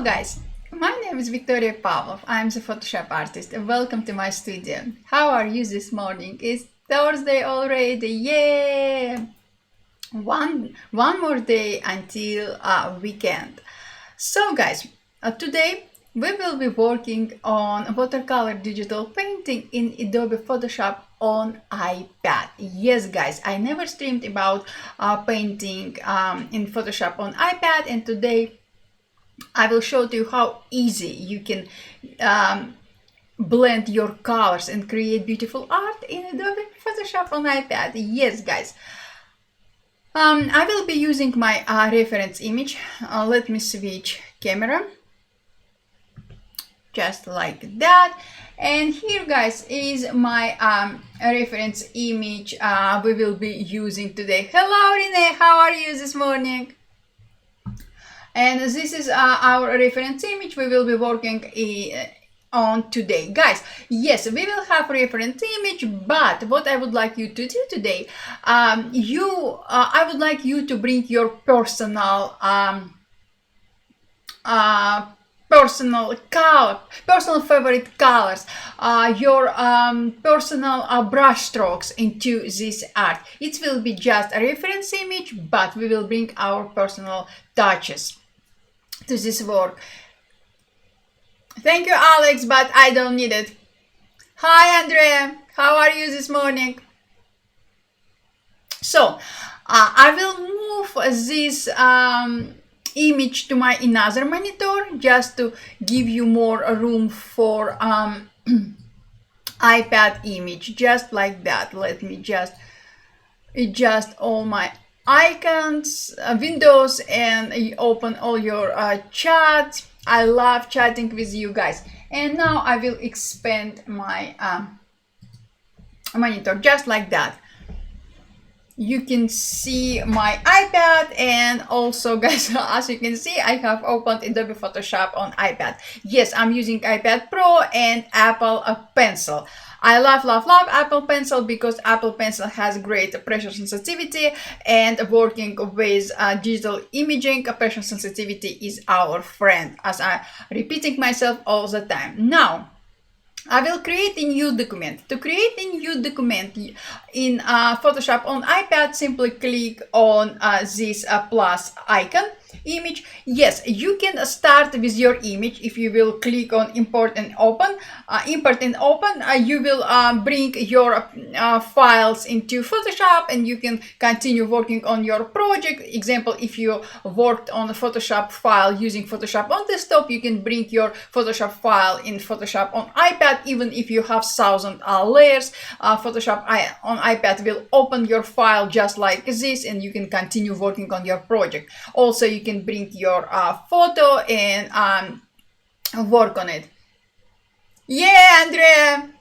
Hello guys, my name is Victoria Pavlov. I'm the Photoshop artist. Welcome to my studio. How are you this morning? It's Thursday already. Yeah! One more day until weekend. So guys, today we will be working on watercolor digital painting in Adobe Photoshop on iPad. Yes guys, I never streamed about painting in Photoshop on iPad, and today I will show you how easy you can blend your colors and create beautiful art in Adobe Photoshop on iPad. Yes guys, I will be using my reference image. Let me switch camera, just like that. And here guys is my reference image we will be using today. Hello Renee, how are you this morning? And this is our reference image we will be working on today. Guys, yes, we will have reference image, but what I would like you to do today, I would like you to bring your personal personal favorite colors, your personal brush strokes into this art. It will be just a reference image, but we will bring our personal touches to this work. Thank you, Alex, but I don't need it. Hi, Andrea. How are you this morning? So, I will move this image to my another monitor just to give you more room for iPad image, just like that. Let me just adjust all my icons, windows, and open all your chats. I love chatting with you guys. And now I will expand my monitor just like that. You can see my iPad, and also guys, as you can see, I have opened Adobe Photoshop on iPad. Yes, I'm using iPad Pro and Apple Pencil. I love Apple Pencil because Apple Pencil has great pressure sensitivity, and working with digital imaging, pressure sensitivity is our friend, as I'm repeating myself all the time. Now, I will create a new document. To create a new document in Photoshop on iPad, simply click on this plus icon image. Yes, you can start with your image. If you will click on import and open, you will bring your files into Photoshop, and you can continue working on your project. Example, if you worked on a Photoshop file using Photoshop on desktop, you can bring your Photoshop file in Photoshop on iPad. Even if you have 1,000 layers, Photoshop on iPad will open your file just like this, and you can continue working on your project. Also, you can bring your photo and work on it. Yeah, Andrea,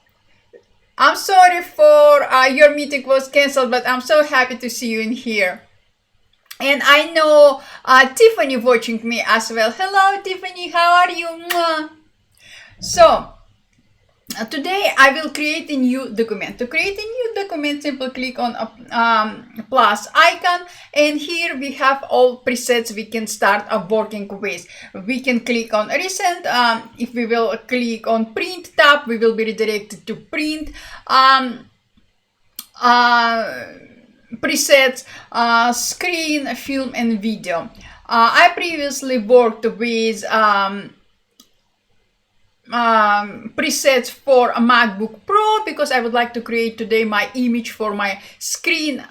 I'm sorry for your meeting was canceled, but I'm so happy to see you in here. And I know Tiffany watching me as well. Hello, Tiffany, how are you? Mwah. So, today I will create a new document. To create a new document, simply click on a plus icon, and here we have all presets we can start working with. We can click on recent. If we will click on print tab, we will be redirected to print presets, screen, film, and video. I previously worked with presets for a MacBook Pro because I would like to create today my image for my screen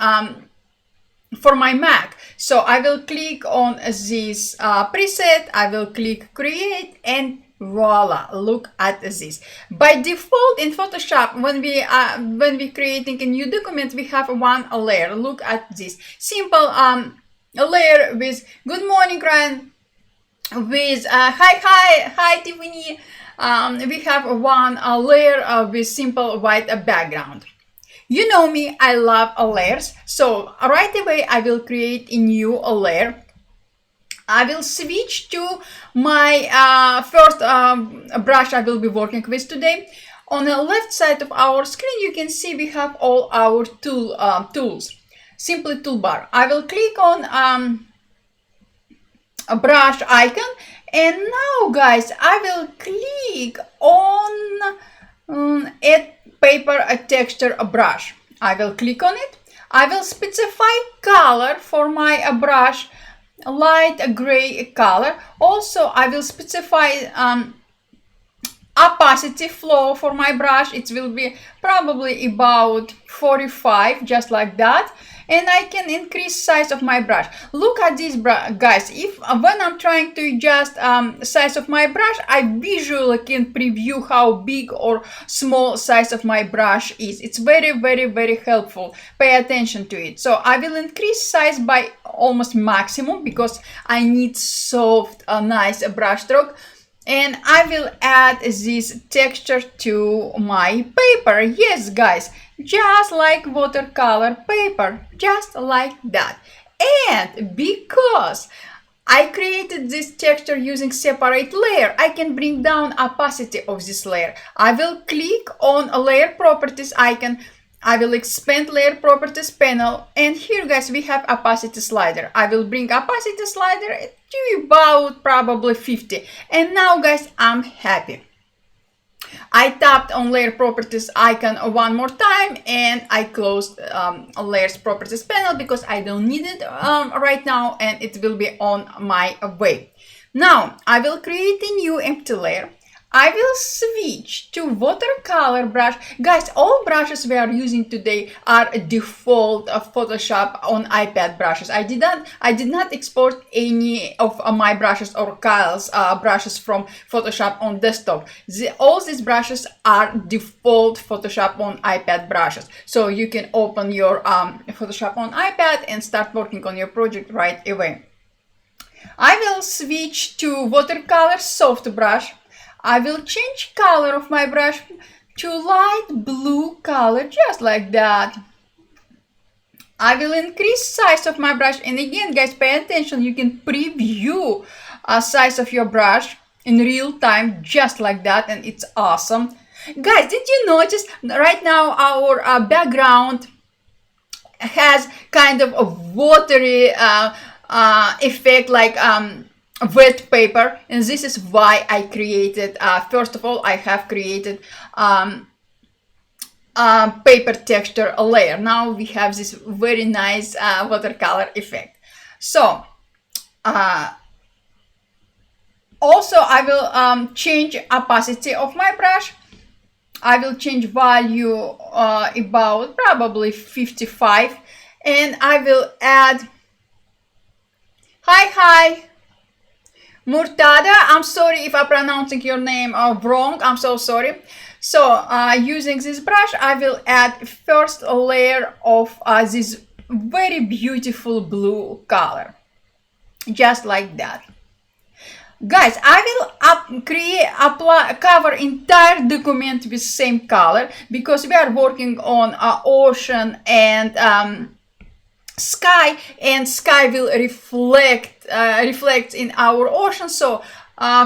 for my Mac. So I will click on this preset, I will click create, and voila, look at this. By default in Photoshop, when we creating a new document, we have one layer. Look at this simple a layer with good morning, Ryan, with hi Tiffany. We have one layer with simple white background. You know me, I love layers. So right away, I will create a new layer. I will switch to my first brush I will be working with today. On the left side of our screen, you can see we have all our tools. Simply toolbar. I will click on a brush icon, And now guys, I will click on add paper texture brush. I will click on it. I will specify color for my brush, light gray color. Also, I will specify opacity flow for my brush. It will be probably about 45, just like that. And I can increase size of my brush. Look at this, guys. If when I'm trying to adjust size of my brush, I visually can preview how big or small size of my brush is. It's very helpful. Pay attention to it. So I will increase size by almost maximum because I need soft, nice brush stroke. And I will add this texture to my paper. Yes, guys, just like watercolor paper, just like that. And because I created this texture using separate layer, I can bring down opacity of this layer. I will click on a layer properties icon. I will expand layer properties panel, and here guys we have opacity slider. I will bring opacity slider to about probably 50, and now guys I'm happy. I tapped on layer properties icon one more time and I closed layers properties panel because I don't need it right now, and it will be on my way. Now I will create a new empty layer. I will switch to watercolor brush. Guys, all brushes we are using today are default Photoshop on iPad brushes. I did not export any of my brushes or Kyle's brushes from Photoshop on desktop. All these brushes are default Photoshop on iPad brushes. So you can open your Photoshop on iPad and start working on your project right away. I will switch to watercolor soft brush. I will change color of my brush to light blue color, just like that. I will increase size of my brush, and again guys, pay attention, you can preview size of your brush in real time, just like that, and it's awesome. Guys, did you notice right now our background has kind of a watery effect, like wet paper, and this is why I created first of all I have created paper texture layer. Now we have this very nice watercolor effect. So also I will change opacity of my brush. I will change value about probably 55, and I will add hi Murtada. I'm sorry if I'm pronouncing your name wrong. I'm so sorry. So using this brush, I will add first a layer of this very beautiful blue color, just like that. Guys, I will cover entire document with same color because we are working on ocean and sky, and sky will reflect in our ocean. So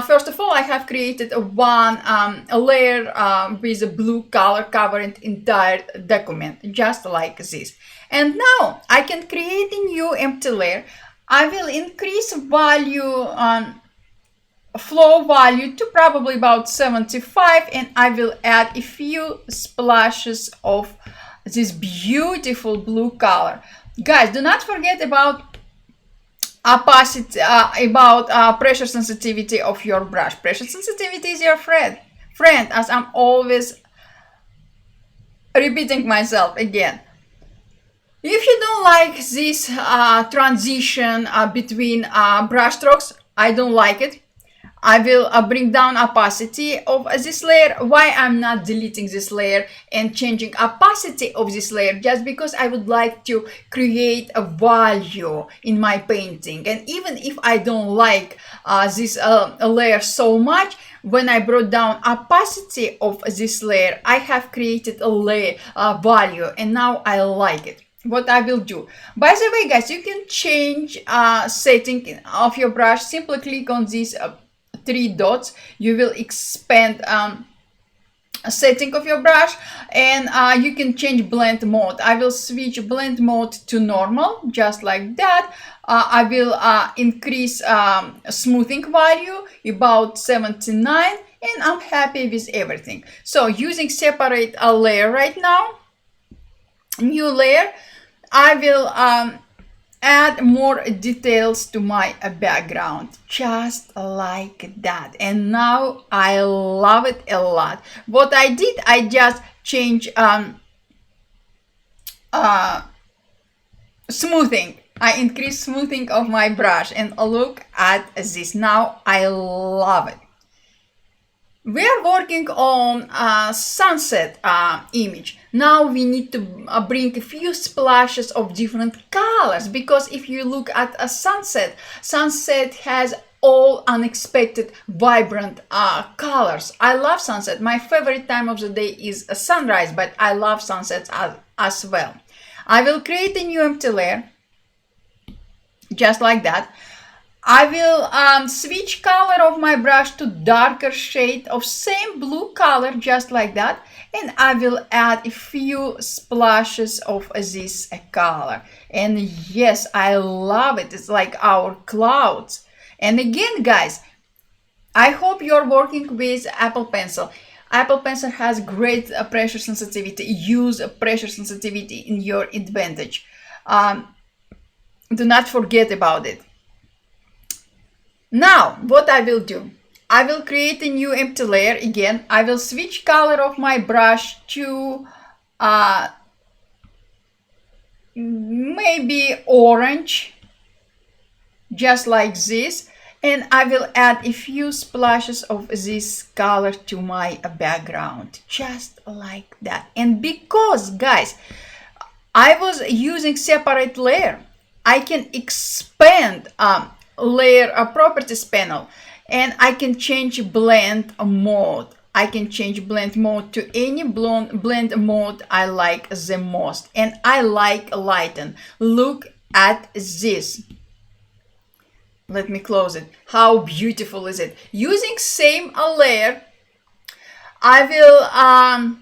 first of all I have created a layer with a blue color covering entire document, just like this. And now I can create a new empty layer. I will increase value flow value to probably about 75, and I will add a few splashes of this beautiful blue color. Guys, do not forget about opacity, about pressure sensitivity of your brush. Pressure sensitivity is your friend, as I'm always repeating myself again. If you don't like this transition between brush strokes, I don't like it. I will bring down opacity of this layer. Why I'm not deleting this layer and changing opacity of this layer? Just because I would like to create a value in my painting. And even if I don't like this layer so much, when I brought down opacity of this layer, I have created a layer value, and now I like it. What I will do, by the way guys, you can change setting of your brush. Simply click on these 3 dots. You will expand setting of your brush, and you can change blend mode. I will switch blend mode to normal, just like that. I will increase smoothing value about 79, and I'm happy with everything. So using separate a layer right now, new layer, I will add more details to my background, just like that. And now I love it a lot. What I did, I just changed smoothing. I increased smoothing of my brush, and look at this. Now I love it. We are working on a sunset image. Now we need to bring a few splashes of different colors, because if you look at a sunset, sunset has all unexpected vibrant colors. I love sunset. My favorite time of the day is a sunrise, but I love sunsets as well. I will create a new empty layer, just like that. I will switch color of my brush to darker shade of same blue color, just like that. And I will add a few splashes of this color. And yes, I love it. It's like our clouds. And again, guys, I hope you're working with Apple Pencil. Apple Pencil has great pressure sensitivity. Use pressure sensitivity in your advantage. Do not forget about it. Now, what I will do, I will create a new empty layer again. I will switch color of my brush to maybe orange, just like this. And I will add a few splashes of this color to my background, just like that. And because, guys, I was using separate layer, I can expand layer properties panel, and I can change blend mode. I can change blend mode to any blend mode I like the most, and I like lighten. Look at this. Let me close it. How beautiful is it? Using same layer, I will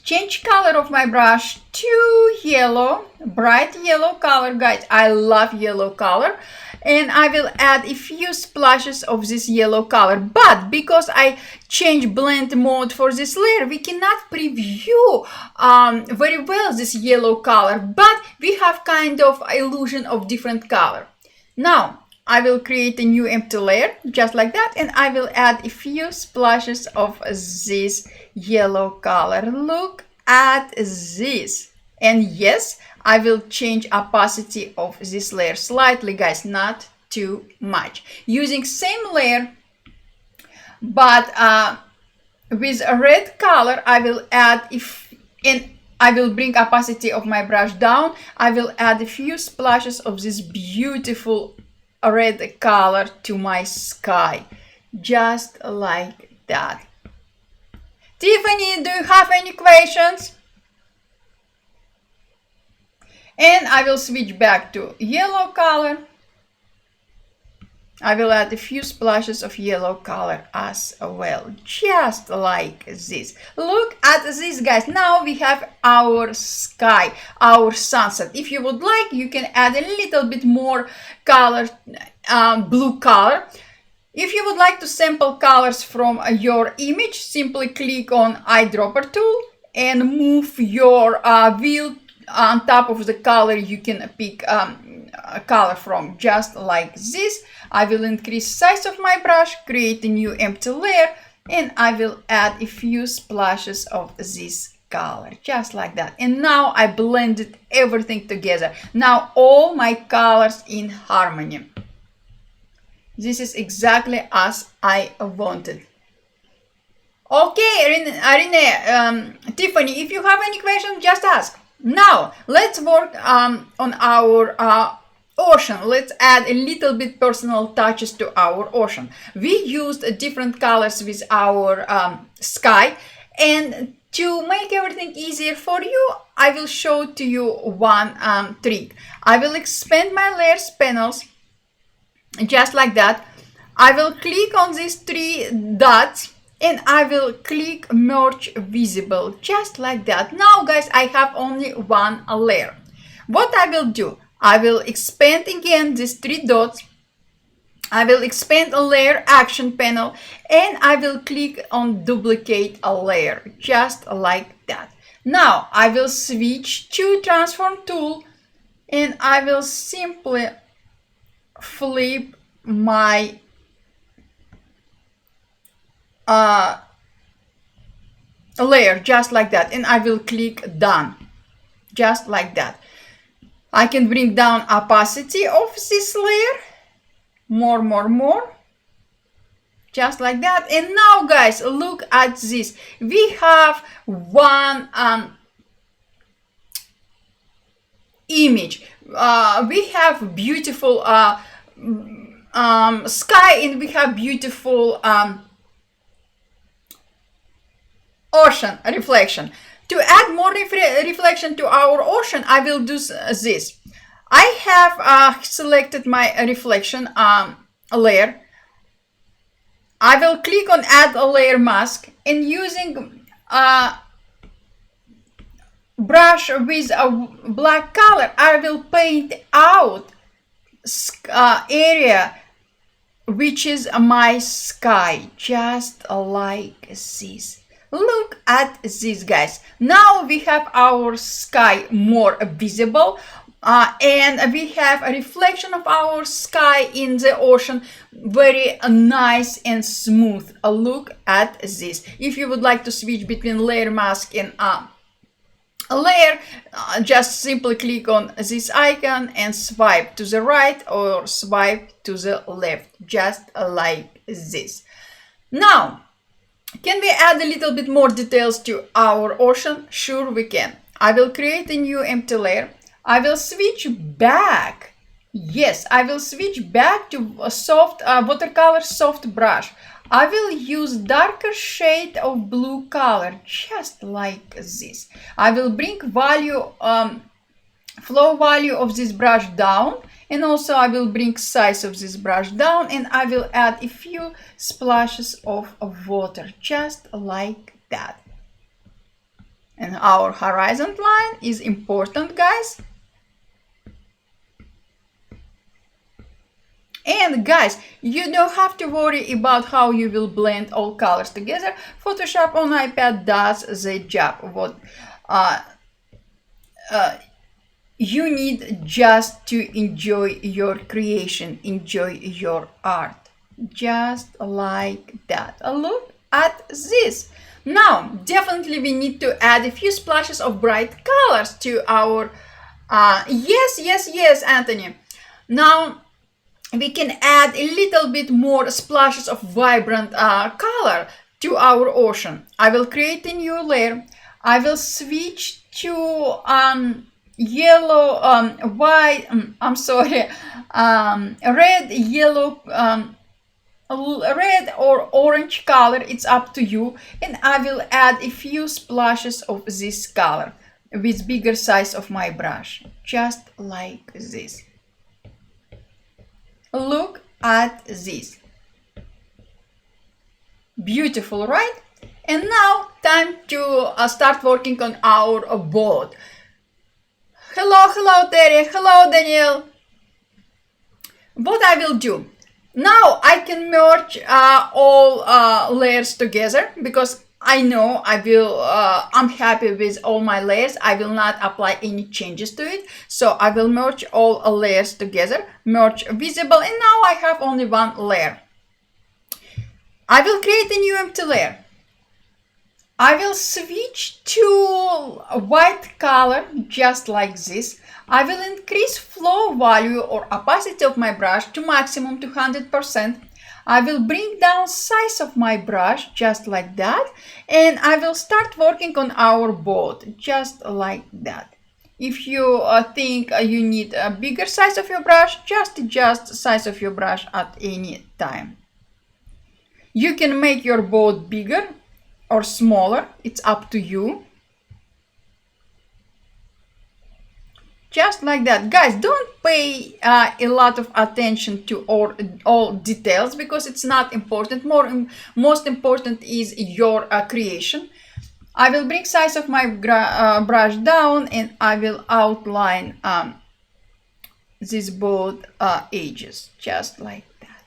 change color of my brush to yellow, bright yellow color. Guys, I love yellow color. And I will add a few splashes of this yellow color. But because I changed blend mode for this layer, we cannot preview very well this yellow color. But we have kind of illusion of different color. Now, I will create a new empty layer, just like that. And I will add a few splashes of this yellow color. Look at this. And yes, I will change opacity of this layer slightly, guys, not too much. Using same layer, but with a red color, I will add, and I will bring opacity of my brush down. I will add a few splashes of this beautiful red color to my sky, just like that. Tiffany, do you have any questions? And I will switch back to yellow color. I will add a few splashes of yellow color as well, just like this. Look at this, guys. Now we have our sky, our sunset. If you would like, you can add a little bit more color, blue color. If you would like to sample colors from your image, simply click on eyedropper tool and move your wheel on top of the color you can pick a color from, just like this. I will increase size of my brush, create a new empty layer, and I will add a few splashes of this color, just like that. And now I blended everything together. Now all my colors in harmony. This is exactly as I wanted. Okay, Renee, Tiffany, if you have any questions, just ask. Now, let's work on our ocean. Let's add a little bit personal touches to our ocean. We used different colors with our sky, and to make everything easier for you, I will show to you one trick. I will expand my layers panels, just like that. I will click on these three dots, and I will click merge visible, just like that. Now guys, I have only one layer. What I will do, I will expand again these three dots. I will expand a layer action panel, and I will click on duplicate a layer, just like that. Now I will switch to transform tool, and I will simply flip my layer, just like that, and I will click done, just like that. I can bring down opacity of this layer, more, just like that. And now guys, look at this. We have one image. We have beautiful sky, and we have beautiful ocean reflection. To add more reflection to our ocean, I will do this. I have selected my reflection layer. I will click on add a layer mask, and using a brush with a black color, I will paint out area which is my sky, just like this. Look at this guys. Now we have our sky more visible, and we have a reflection of our sky in the ocean, very nice and smooth. Look at this. If you would like to switch between layer mask and a layer, just simply click on this icon and swipe to the right or swipe to the left, just like this. Now, can we add a little bit more details to our ocean? Sure we can. I will create a new empty layer. I will switch back. Yes, I will switch back to a soft watercolor soft brush. I will use darker shade of blue color, just like this. I will bring value, flow value of this brush down, and also I will bring size of this brush down, and I will add a few splashes of water, just like that. And our horizon line is important, guys. And guys, you don't have to worry about how you will blend all colors together. Photoshop on iPad does the job. What you need just to enjoy your creation, enjoy your art, just like that. Look at this. Now, definitely we need to add a few splashes of bright colors to our, yes, Anthony. Now, we can add a little bit more splashes of vibrant color to our ocean. I will create a new layer. I will switch to yellow, white, red, yellow, red or orange color. It's up to you. And I will add a few splashes of this color with bigger size of my brush, just like this. Look at this. Beautiful, right? And now time to start working on our boat. Hello Terry, hello Daniel. What I will do now, I can merge all layers together, because I know I'm happy with all my layers. I will not apply any changes to it. So I will merge all layers together, merge visible, and now I have only one layer. I will create a new empty layer. I will switch to a white color, just like this. I will increase flow value or opacity of my brush to maximum 200%. I will bring down size of my brush, just like that. And I will start working on our boat, just like that. If you think you need a bigger size of your brush, just adjust size of your brush at any time. You can make your boat bigger or smaller, it's up to you. Just like that. Guys, don't pay a lot of attention to all details because it's not important. Most important is your creation. I will bring size of my brush down and I will outline these both edges, just like that.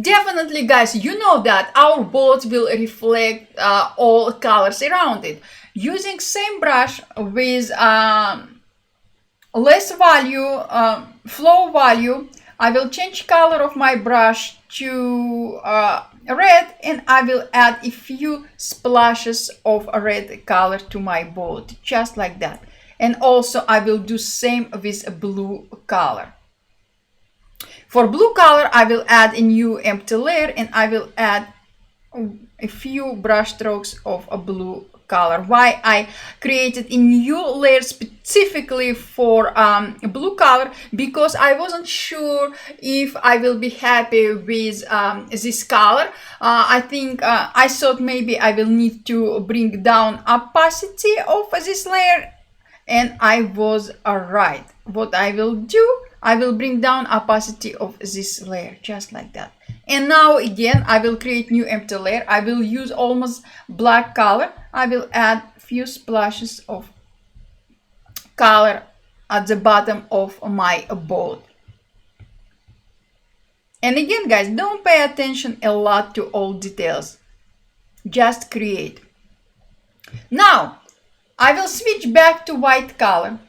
Definitely, guys, you know that our boat will reflect all colors around it. Using same brush with less value, flow value, I will change color of my brush to red, and I will add a few splashes of red color to my boat, just like that. And also I will do same with blue color. For blue color, I will add a new empty layer and I will add a few brush strokes of a blue color. Why I created a new layer specifically for blue color? Because I wasn't sure if I will be happy with this color. I think I thought maybe I will need to bring down opacity of this layer, and I was right. What I will do, I will bring down opacity of this layer, just like that. And now again, I will create new empty layer. I will use almost black color. I will add few splashes of color at the bottom of my boat. And again, guys, don't pay attention a lot to all details. Just create. Now, I will switch back to white color.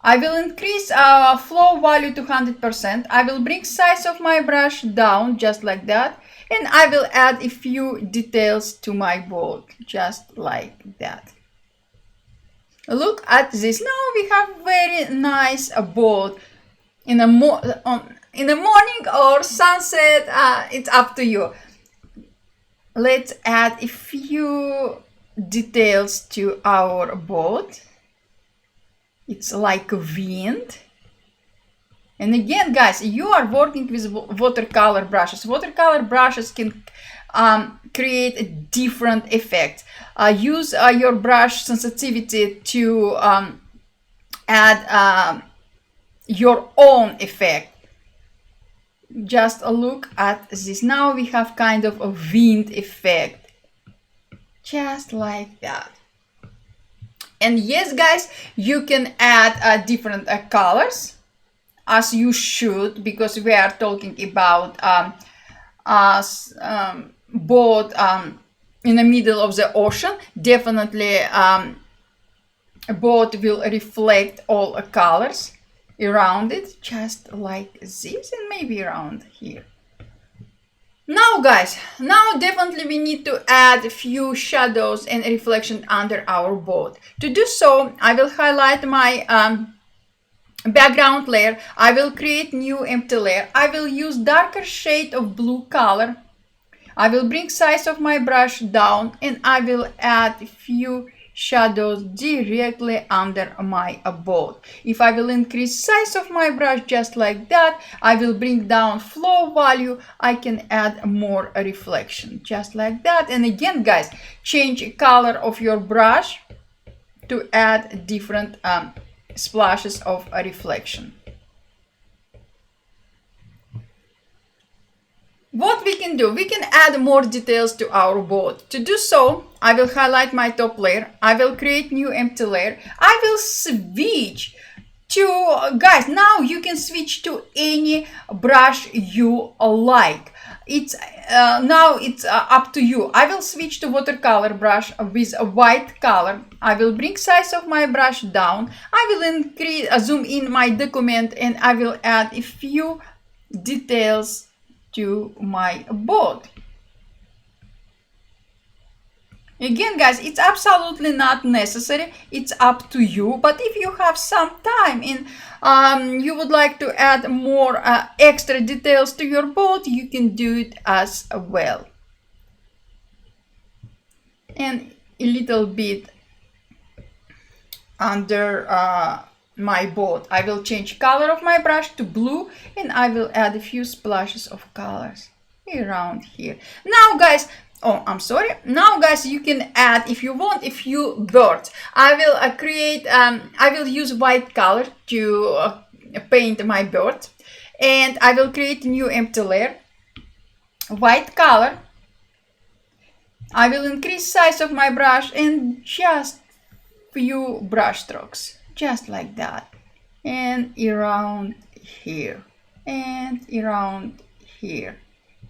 I will increase flow value to 100%. I will bring size of my brush down, just like that. And I will add a few details to my boat, just like that. Look at this. Now we have very nice boat. In the morning or sunset, it's up to you. Let's add a few details to our boat. It's like a wind. And again, guys, you are working with watercolor brushes. Watercolor brushes can create a different effect. Use your brush sensitivity to add your own effect. Just look at this. Now we have kind of a wind effect. Just like that. And yes, guys, you can add different colors, as you should, because we are talking about boat in the middle of the ocean. Definitely, a boat will reflect all colors around it, just like this, and maybe around here. Now, guys, definitely we need to add a few shadows and reflection under our boat. To do so, I will highlight my background layer. I will create new empty layer. I will use darker shade of blue color. I will bring size of my brush down and I will add a few shadows directly under my boat. If I will increase size of my brush just like that, I will bring down flow value. I can add more reflection just like that. And again, guys, change color of your brush to add different splashes of reflection. What we can do, we can add more details to our boat. To do so, I will highlight my top layer. I will create new empty layer. I will switch to, guys, now you can switch to any brush you like. It's now it's up to you. I will switch to watercolor brush with a white color. I will bring size of my brush down. I will increase, zoom in my document, and I will add a few details to my boat. Again, guys, it's absolutely not necessary. It's up to you. But if you have some time and you would like to add more extra details to your boat, you can do it as well. And a little bit under my boat, I will change color of my brush to blue, and I will add a few splashes of colors around here. Now, guys, Oh, I'm sorry. Now, guys, you can add, if you want, a few birds. I will I will use white color to paint my bird. And I will create a new empty layer. White color. I will increase size of my brush and just few brush strokes. Just like that. And around here. And around here.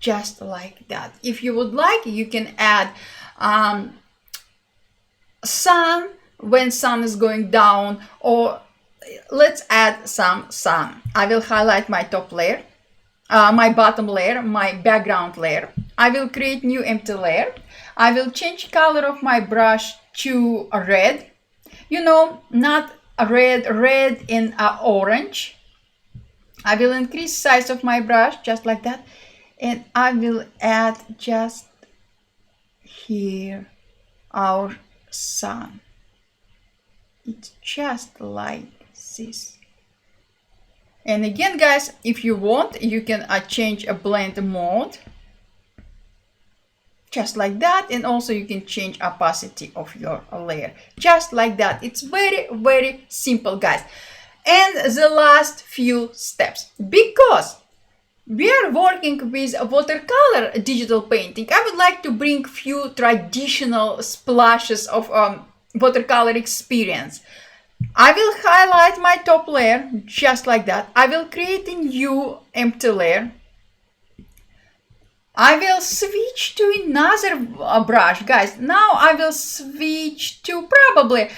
Just like that. If you would like, you can add sun when sun is going down, or let's add some sun. I will highlight my top layer, my bottom layer, my background layer. I will create new empty layer. I will change color of my brush to a red. You know, not a red and orange. I will increase size of my brush just like that. And I will add just here our sun. It's just like this. And again, guys, if you want, you can change a blend mode. Just like that. And also you can change opacity of your layer. Just like that. It's very, very simple, guys. And the last few steps. Because we are working with watercolor digital painting, I would like to bring few traditional splashes of watercolor experience. I will highlight my top layer just like that. I will create a new empty layer. I will switch to another brush, guys. Now I will switch to probably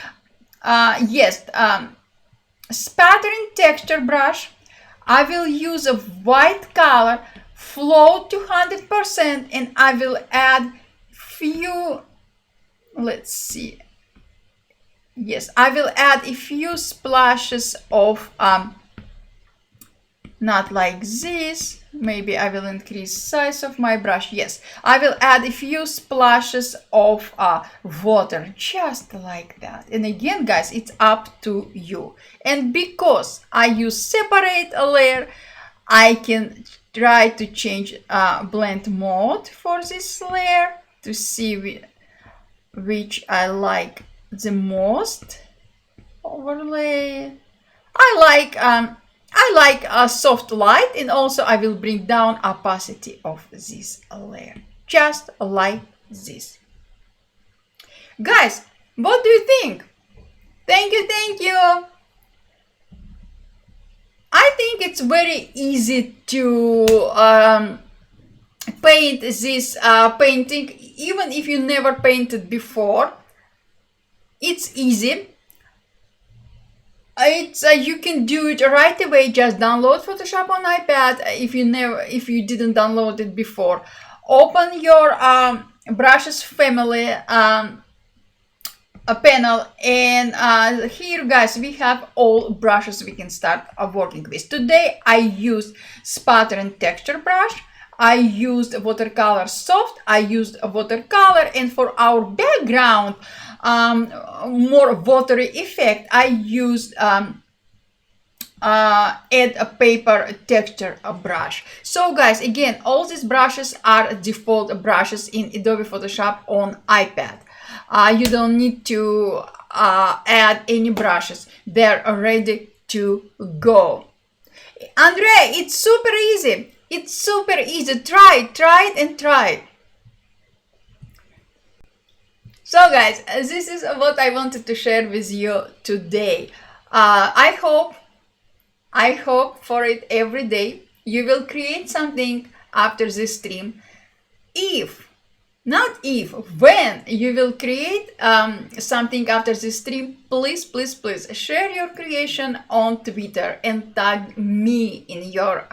spattering texture brush. I will use a white color, float to 100%, and I will add few, let's see. Yes, I will add a few splashes of, not like this. Maybe I will increase size of my brush. Yes, I will add a few splashes of water, just like that. And again, guys, it's up to you. And because I use separate a layer, I can try to change blend mode for this layer to see which I like the most. Overlay. I like a soft light, and also I will bring down opacity of this layer, just like this. Guys, what do you think? Thank you. I think it's very easy to paint this painting, even if you never painted before. It's easy. You can do it right away. Just download Photoshop on iPad if you didn't download it before. Open your brushes family a panel, and here, guys, we have all brushes we can start working with. Today I used spatter and texture brush. I used watercolor soft. I used a watercolor, and for our background, more watery effect, I used add a paper texture brush. So, guys, again, all these brushes are default brushes in Adobe Photoshop on iPad. You don't need to add any brushes. They're ready to go. Andre, it's super easy. It's super easy. Try it. So, guys, this is what I wanted to share with you today. I hope for it every day you will create something after this stream. When you will create something after this stream, please share your creation on Twitter and tag me in your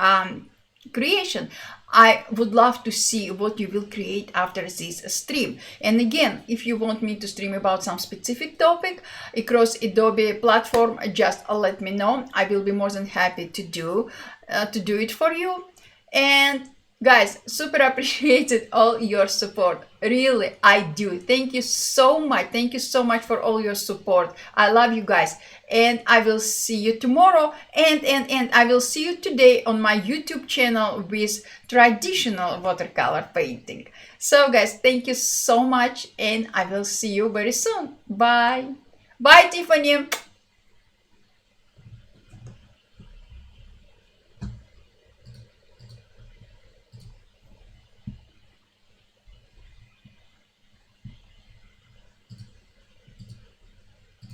creation. I would love to see what you will create after this stream. And again, if you want me to stream about some specific topic across Adobe platform, just let me know. I will be more than happy to do it for you. And guys, super appreciated all your support. Really, I do. Thank you so much. Thank you so much for all your support. I love you guys. And I will see you tomorrow. And I will see you today on my YouTube channel with traditional watercolor painting. So guys, thank you so much and I will see you very soon. Bye. Bye, Tiffany.